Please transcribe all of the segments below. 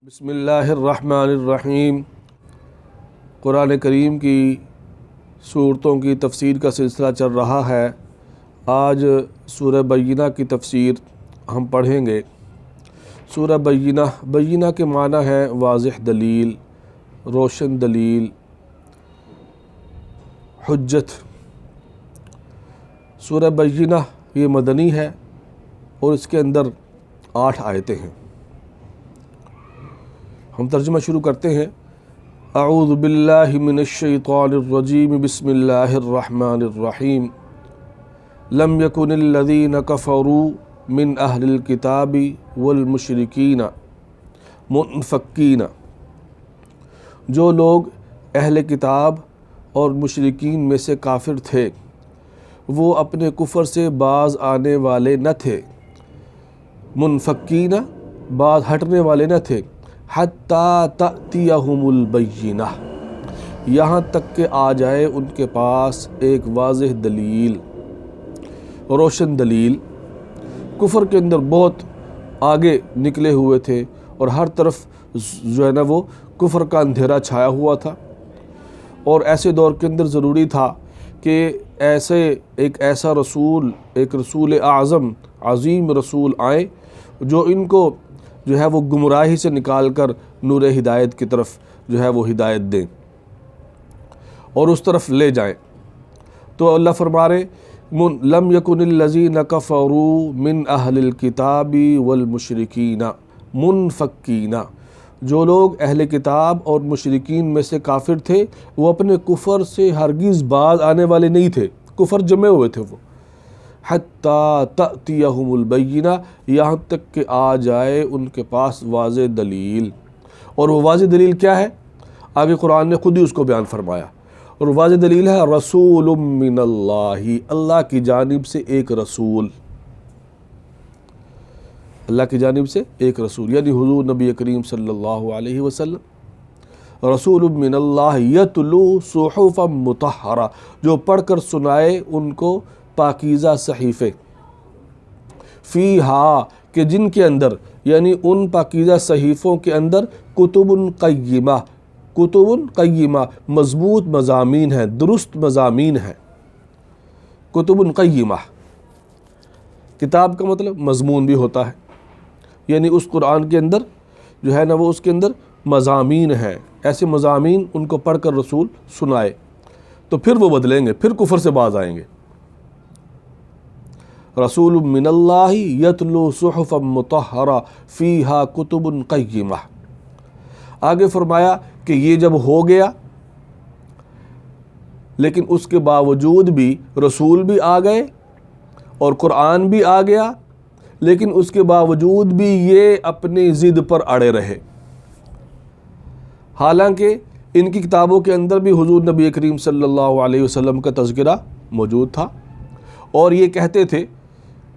بسم اللہ الرحمن الرحیم۔ قرآن کریم کی صورتوں کی تفسیر کا سلسلہ چل رہا ہے۔ آج سورہ بینہ کی تفسیر ہم پڑھیں گے۔ سورہ بینہ کے معنی ہے واضح دلیل، روشن دلیل، حجت۔ سورہ بینہ یہ مدنی ہے اور اس کے اندر 8 آیتیں ہیں۔ ہم ترجمہ شروع کرتے ہیں۔ اعوذ باللہ من الشیطان الرجیم، بسم اللہ الرحمن الرحیم۔ لم یکن الذین کفروا من اہل الکتاب والمشرکین منفکین۔ جو لوگ اہل کتاب اور مشرکین میں سے کافر تھے وہ اپنے کفر سے باز آنے والے نہ تھے، منفکین باز ہٹنے والے نہ تھے، حتیٰ تأتیہم البینہ یہاں تک کہ آ جائے ان کے پاس ایک واضح دلیل، روشن دلیل۔ کفر کے اندر بہت آگے نکلے ہوئے تھے اور ہر طرف جو ہے نا وہ کفر کا اندھیرا چھایا ہوا تھا، اور ایسے دور کے اندر ضروری تھا کہ ایک ایسا رسول، ایک رسول اعظم، عظیم رسول آئیں جو ان کو جو ہے وہ گمراہی سے نکال کر نور ہدایت کی طرف جو ہے وہ ہدایت دیں اور اس طرف لے جائیں۔ تو اللہ فرما رہے لم یکن الذین کفروا من اہل الکتاب والمشرکین منفکین۔ جو لوگ اہل کتاب اور مشرکین میں سے کافر تھے وہ اپنے کفر سے ہرگز باز آنے والے نہیں تھے، کفر جمے ہوئے تھے وہ، حتیٰ تأتیہم البینہ یہاں تک کہ آ جائے ان کے پاس واضح دلیل۔ اور وہ واضح دلیل کیا ہے؟ آگے قرآن نے خود ہی اس کو بیان فرمایا، اور واضح دلیل ہے رسول من اللہ، اللہ کی جانب سے ایک رسول، اللہ کی جانب سے ایک رسول، یعنی حضور نبی کریم صلی اللہ علیہ وسلم۔ رسول من اللہ یتلو صحفا مطہرہ، جو پڑھ کر سنائے ان کو پاکیزہ صحیفے، فیہا کہ جن کے اندر، یعنی ان پاکیزہ صحیفوں کے اندر کتب قیمہ، کتب قیمہ مضبوط مضامین ہیں، درست مضامین ہیں۔ کتب قیمہ، کتاب کا مطلب مضمون بھی ہوتا ہے، یعنی اس قرآن کے اندر جو ہے نا وہ اس کے اندر مضامین ہیں، ایسے مضامین ان کو پڑھ کر رسول سنائے تو پھر وہ بدلیں گے، پھر کفر سے باز آئیں گے۔ رسول من اللہ یتلو صحفا مطہرہ فیہا کتب قیمہ۔ آگے فرمایا کہ یہ جب ہو گیا لیکن اس کے باوجود بھی رسول بھی آ گئے اور قرآن بھی آ گیا، لیکن اس کے باوجود بھی یہ اپنی ضد پر اڑے رہے، حالانکہ ان کی کتابوں کے اندر بھی حضور نبی کریم صلی اللہ علیہ وسلم کا تذکرہ موجود تھا، اور یہ کہتے تھے،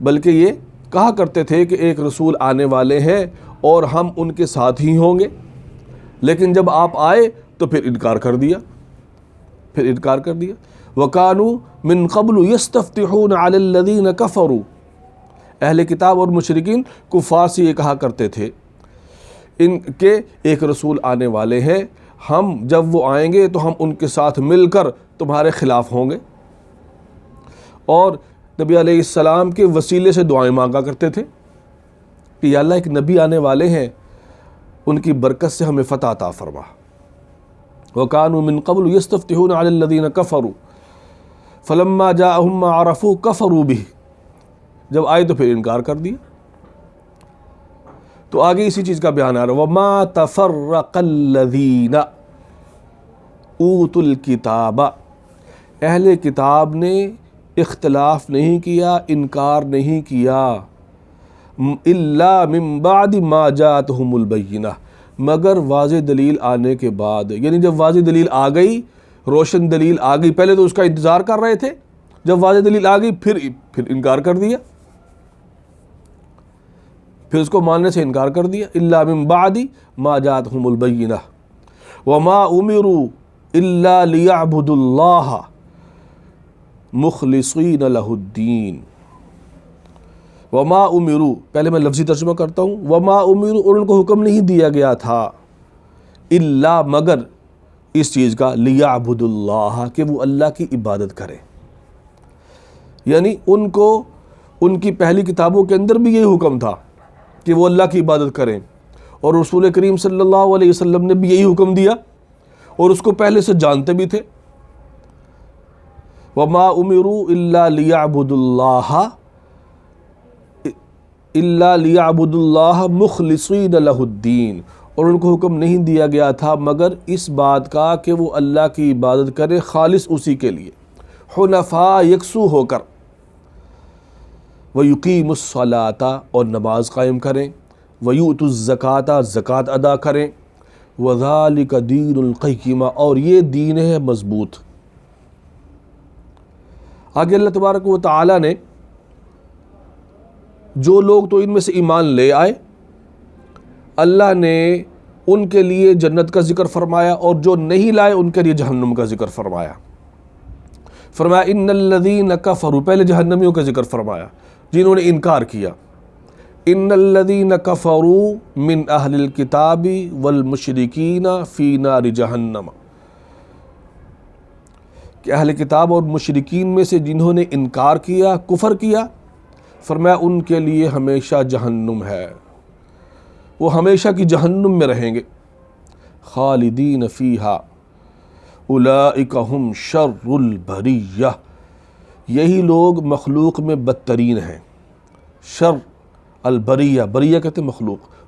بلکہ یہ کہا کرتے تھے کہ ایک رسول آنے والے ہیں اور ہم ان کے ساتھ ہی ہوں گے، لیکن جب آپ آئے تو پھر انکار کر دیا، وَكَانُوا مِن قَبْلُ يَسْتَفْتِحُونَ عَلَى الَّذِينَ كَفَرُوا۔ اہل کتاب اور مشرکین کفار سے یہ کہا کرتے تھے ان کے ایک رسول آنے والے ہیں، ہم جب وہ آئیں گے تو ہم ان کے ساتھ مل کر تمہارے خلاف ہوں گے، اور نبی علیہ السلام کے وسیلے سے دعائیں مانگا کرتے تھے کہ یا اللہ ایک نبی آنے والے ہیں، ان کی برکت سے ہمیں فتح عطا فرما۔ وَكَانُوا مِن قَبْلُ يَسْتَفْتِحُونَ عَلَى الَّذِينَ كَفَرُوا فَلَمَّا جَاءَهُم مَّا عَرَفُوا كَفَرُوا بِهِ، جب آئے تو پھر انکار کر دیا۔ تو آگے اسی چیز کا بیان آ رہا ہے، وَمَا تَفَرَّقَ الَّذِينَ أُوتُوا الْكِتَابَ، اہل کتاب نے اختلاف نہیں کیا، انکار نہیں کیا، إِلَّا مِن بَعْدِ مَا جَاءَتْهُمُ الْبَيِّنَةُ، مگر واضح دلیل آنے کے بعد، یعنی جب واضح دلیل آ گئی، روشن دلیل آ گئی، پہلے تو اس کا انتظار کر رہے تھے، جب واضح دلیل آ گئی پھر انکار کر دیا، پھر اس کو ماننے سے انکار کر دیا۔ الا من بعد ما جاءتهم البینہ وما امروا الا لیعبدوا اللہ مخلصین لہ الدین وما امروا، پہلے میں لفظی ترجمہ کرتا ہوں، وما امروا، اور ان کو حکم نہیں دیا گیا تھا، الا مگر اس چیز کا، لیعبدوا اللہ، کہ وہ اللہ کی عبادت کریں. یعنی ان کو ان کی پہلی کتابوں کے اندر بھی یہی حکم تھا کہ وہ اللہ کی عبادت کریں، اور رسول کریم صلی اللہ علیہ وسلم نے بھی یہی حکم دیا اور اس کو پہلے سے جانتے بھی تھے. وما امروا الا لیعبدوا اللہ مخلصین لہ الدین، اور ان کو حکم نہیں دیا گیا تھا مگر اس بات کا کہ وہ اللہ کی عبادت کرے خالص اسی کے لیے، حنفاء یکسو ہو کر، وَيُقِيمُ الصَّلَاةَ، اور نماز قائم کریں، وَيُؤْتُ الزَّكَاةَ، زکوٰۃ ادا کریں، وَذَلِكَ دِينُ الْقَيِّمَةِ، اور یہ دین ہے مضبوط. آگے اللہ تبارک و تعالی نے جو لوگ تو ان میں سے ایمان لے آئے، اللہ نے ان کے لیے جنت کا ذکر فرمایا، اور جو نہیں لائے ان کے لیے جہنم کا ذکر فرمایا. فرمایا ان الذین کفروا، پہلے جہنمیوں کا ذکر فرمایا جنہوں نے انکار کیا. ان الذین کفروا من اہل الکتاب والمشرکین فی نار جہنم، کہ اہل کتاب اور مشرکین میں سے جنہوں نے انکار کیا، کفر کیا، فرمایا ان کے لیے ہمیشہ جہنم ہے، وہ ہمیشہ کی جہنم میں رہیں گے. خالدین فیہا اولئک ہم شر البریہ، یہی لوگ مخلوق میں بدترین ہیں. شر البریہ، بریہ کہتے ہیں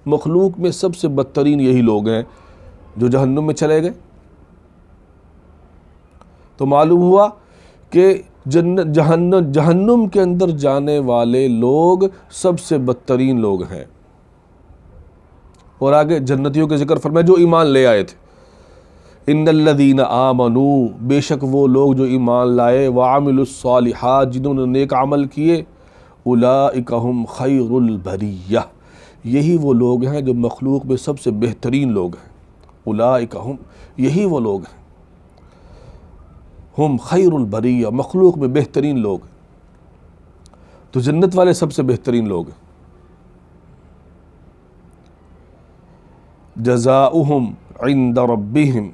مخلوق میں سب سے بدترین یہی لوگ ہیں جو جہنم میں چلے گئے. تو معلوم ہوا کہ جہنم کے اندر جانے والے لوگ سب سے بدترین لوگ ہیں. اور آگے جنتیوں کے ذکر فرمایا جو ایمان لے آئے تھے. ان الذین آمنوا، بے شک وہ لوگ جو ایمان لائے، وعملوا الصالحات، جنہوں نے نیک عمل کیے، اولئک ہم خیر البریہ، یہی وہ لوگ ہیں جو مخلوق میں سب سے بہترین لوگ ہیں. اولئک ہم، یہی وہ لوگ ہیں، ہم خیر البریہ، مخلوق میں بہترین لوگ. تو جنت والے سب سے بہترین لوگ ہیں. جزاؤہم عند ربہم،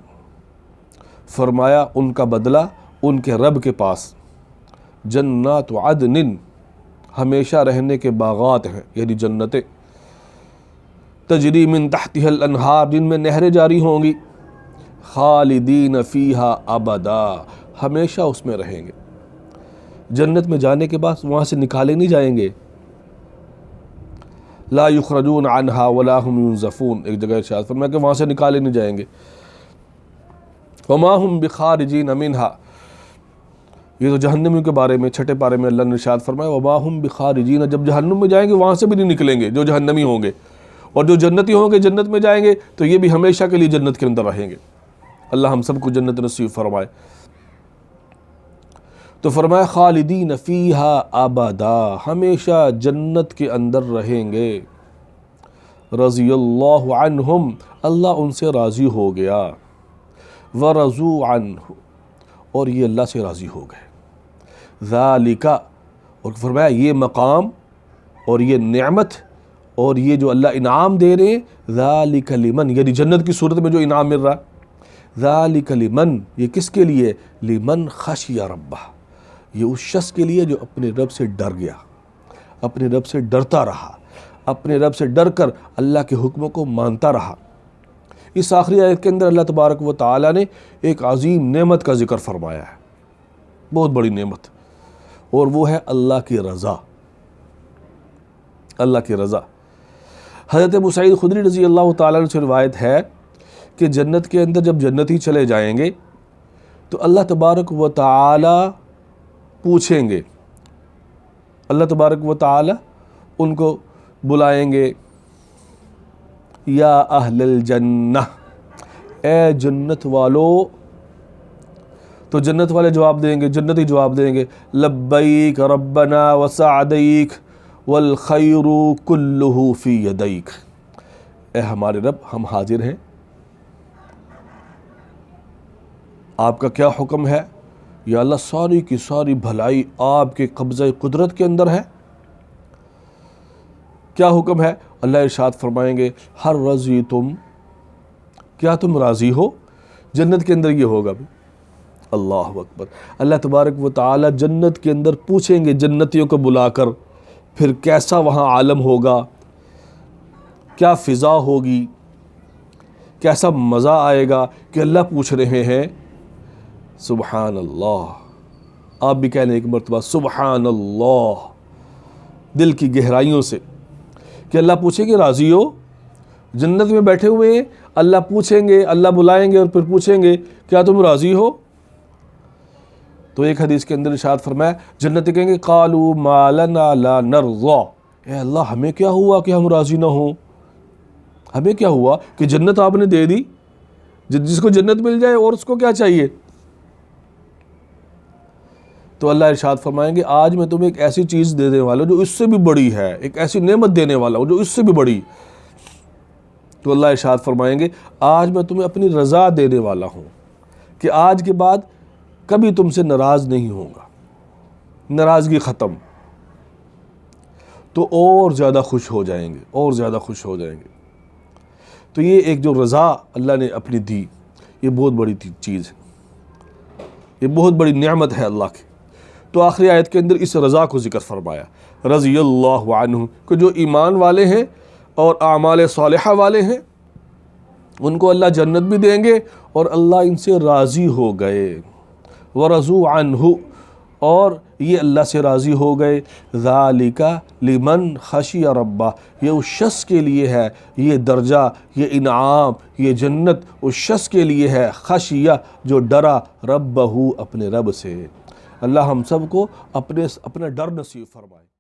فرمایا ان کا بدلہ ان کے رب کے پاس. جنات عدن، ہمیشہ رہنے کے باغات ہیں، یعنی جنتیں. تجری من تحتها الانہار، جن میں نہریں جاری ہوں گی. خالدین فیہا ابدا، ہمیشہ اس میں رہیں گے. جنت میں جانے کے بعد وہاں سے نکالے نہیں جائیں گے. لا یخرجون عنہا ولا هم ینزفون، ایک جگہ ارشاد فرمایا کہ وہاں سے نکالے نہیں جائیں گے. وما هم بخارجین منہا، یہ تو جہنمیوں کے بارے میں چھٹے پارے میں اللہ نے ارشاد فرمایا وما هم بخارجین، جب جہنم میں جائیں گے وہاں سے بھی نہیں نکلیں گے جو جہنمی ہوں گے. اور جو جنتی ہوں گے جنت میں جائیں گے تو یہ بھی ہمیشہ کے لیے جنت کے اندر رہیں گے. اللہ ہم سب کو جنت نصیب فرمائے. تو فرمایا خالدین فیہا ابدا، ہمیشہ جنت کے اندر رہیں گے. رضی اللہ عنہم، اللہ ان سے راضی ہو گیا. ورضوا عنہ، اور یہ اللہ سے راضی ہو گئے. ذالک، اور فرمایا یہ مقام اور یہ نعمت اور یہ جو اللہ انعام دے رہے ہیں، ذالک لمن، یعنی جنت کی صورت میں جو انعام مل رہا، ذالک لمن، یہ کس کے لیے؟ لمن خشی ربہ، یہ اس شخص کے لیے جو اپنے رب سے ڈر گیا، اپنے رب سے ڈرتا رہا، اپنے رب سے ڈر کر اللہ کے حکموں کو مانتا رہا. اس آخری آیت کے اندر اللہ تبارک و تعالی نے ایک عظیم نعمت کا ذکر فرمایا ہے، بہت بڑی نعمت، اور وہ ہے اللہ کی رضا. اللہ کی رضا. حضرت ابو سعید خدری رضی اللہ تعالیٰ عنہ سے روایت ہے کہ جنت کے اندر جب جنتی چلے جائیں گے تو اللہ تبارک و تعالی پوچھیں گے، اللہ تبارک و تعالی ان کو بلائیں گے، یا اہل الجنہ، اے جنت والو. تو جنت والے جواب دیں گے، جنتی جواب دیں گے، لبیک ربنا وسعدیک والخیر کلہ فی یدیک، اے ہمارے رب ہم حاضر ہیں، آپ کا کیا حکم ہے، یا اللہ ساری کی ساری بھلائی آپ کے قبضہ قدرت کے اندر ہے۔ کیا حکم ہے؟ اللہ ارشاد فرمائیں گے ہر رضی تم، کیا تم راضی ہو؟ جنت کے اندر یہ ہوگا بھی۔ اللہ اکبر۔ اللہ تبارک و تعالی جنت کے اندر پوچھیں گے جنتیوں کو بلا کر، پھر کیسا وہاں عالم ہوگا، کیا فضا ہوگی، کیسا مزہ آئے گا کہ اللہ پوچھ رہے ہیں سبحان اللہ۔ آپ بھی کہہ لیں ایک مرتبہ سبحان اللہ دل کی گہرائیوں سے کہ اللہ پوچھیں گے راضی ہو؟ جنت میں بیٹھے ہوئے ہیں، اللہ پوچھیں گے، اللہ بلائیں گے اور پھر پوچھیں گے کیا تم راضی ہو؟ تو ایک حدیث کے اندر ارشاد فرمایا جنتی کہیں گے قالوا ما لنا لا نرضى، اے اللہ ہمیں کیا ہوا کہ ہم راضی نہ ہوں؟ ہمیں کیا ہوا کہ جنت آپ نے دے دی، جس کو جنت مل جائے اور اس کو کیا چاہیے؟ تو اللہ ارشاد فرمائیں گے آج میں تمہیں ایک ایسی چیز دے دینے والا ہوں جو اس سے بھی بڑی ہے، ایک ایسی نعمت دینے والا ہوں جو اس سے بھی بڑی۔ تو اللہ ارشاد فرمائیں گے آج میں تمہیں اپنی رضا دینے والا ہوں کہ آج کے بعد کبھی تم سے ناراض نہیں ہوگا، ناراضگی ختم۔ تو اور زیادہ خوش ہو جائیں گے، اور زیادہ خوش ہو جائیں گے۔ تو یہ ایک جو رضا اللہ نے اپنی دی، یہ بہت بڑی چیز ہے، یہ بہت بڑی نعمت ہے اللہ کی۔ تو آخری آیت کے اندر اس رضا کو ذکر فرمایا رضی اللہ عنہ، کہ جو ایمان والے ہیں اور اعمال صالحہ والے ہیں ان کو اللہ جنت بھی دیں گے اور اللہ ان سے راضی ہو گئے۔ وَرَضُوا عَنْهُ، اور یہ اللہ سے راضی ہو گئے۔ ذَلِكَ لِمَنْ خَشِيَ رَبَّهُ، یہ اس شخص کے لیے ہے، یہ درجہ، یہ انعام، یہ جنت اس شخص کے لیے ہے خشیہ جو ڈرا ربہ، اپنے رب سے۔ اللہ ہم سب کو اپنا ڈر نصیب فرمائے۔